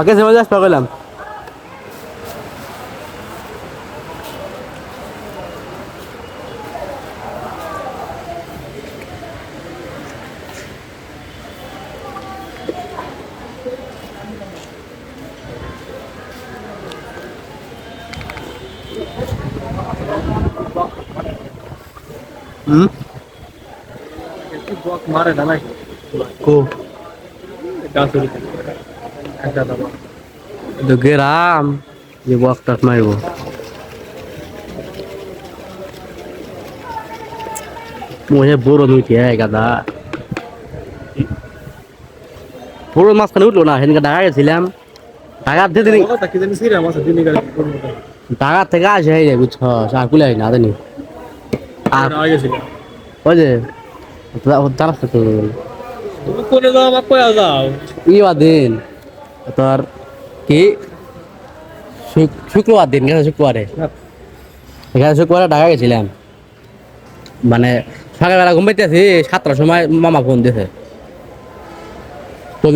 আগে সময় যাস পাগলাম হুম বক মারে না নাকি কো গাছুরি একটা দাও তো গেরাম যে বক্সটা মারব মনে বড় নুইতে গাদা বড় মাঝখানে উঠলো না সেদিনকে ঢাকা গেছিলাম ঢাকার থেকে কথা কি জানি সিরা মাছ দিনে গাড়ি করব ঢাকা থেকে আসে এই বুঝছ আর কুলে না জানি আর না আগে ছিল ওই যে জানাস তো তুমি কোনে যাও আমাকে কয়া যাও ইয়া দিন তোর কি শুক্রবার দিন গেছে শুক্রবারে এখানে শুক্রবারে ঢাকা গেছিলাম মানে সকালবেলা ঘুম পাইতেছি 7টার সময় মামা ফোন দিয়েছে তো